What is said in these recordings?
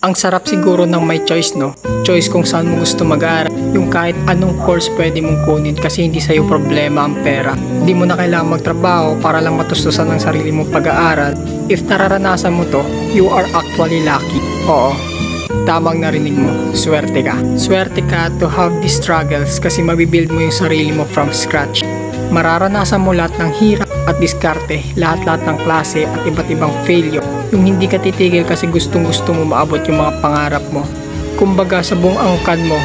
Ang sarap siguro ng may choice, no? Choice kung saan mo gusto mag-aaral. Yung kahit anong course pwede mong kunin kasi hindi sa'yo problema ang pera. Hindi mo na kailangan magtrabaho para lang matustusan ng sarili mong pag-aaral. If nararanasan mo to, you are actually lucky. Oo, tamang narinig mo, swerte ka. Swerte ka to have these struggles kasi mabibuild mo yung sarili mo from scratch. Mararanasan mo lahat ng hirap at diskarte, lahat-lahat ng klase at iba't ibang failure. Yung hindi ka titigil kasi gustong-gusto mo maabot yung mga pangarap mo. Kumbaga sa buong angkan mo,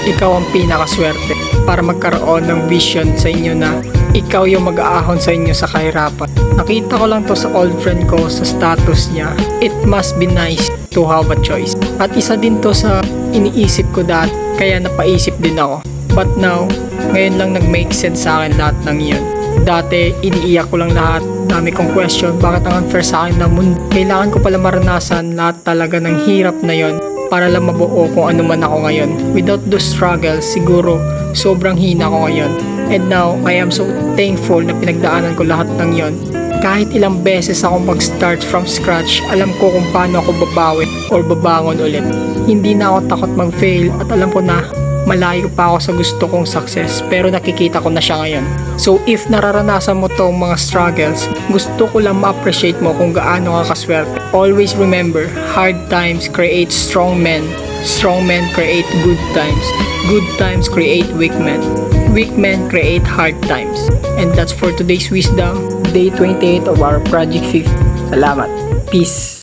ikaw ang pinakaswerte para magkaroon ng vision sa inyo na ikaw yung mag-aahon sa inyo sa kahirapan. Nakita ko lang to sa old friend ko sa status niya. It must be nice to have a choice. At isa din to sa iniisip ko dati, kaya napaisip din ako. But now, ngayon lang nag-make sense sa akin lahat ng iyon. Dati, iniiyak ko lang lahat. Dami kong question, bakit ang unfair sa akin ng mundo? Kailangan ko pala maranasan lahat talaga ng hirap na yon para lang mabuo kung ano man ako ngayon. Without those struggles, siguro sobrang hina ko ngayon. And now, I am so thankful na pinagdaanan ko lahat ng yon. Kahit ilang beses ako mag-start from scratch, alam ko kung paano ako babawi or babangon ulit. Hindi na ako takot mag-fail at alam ko na malayo pa ako sa gusto kong success pero nakikita ko na siya ngayon. So if nararanasan mo tong mga struggles, gusto ko lang ma-appreciate mo kung gaano ka kaswerte. Always remember, hard times create strong men. Strong men create good times. Good times create weak men. Weak men create hard times. And that's for today's wisdom, day 28 of our Project 50. Salamat. Peace.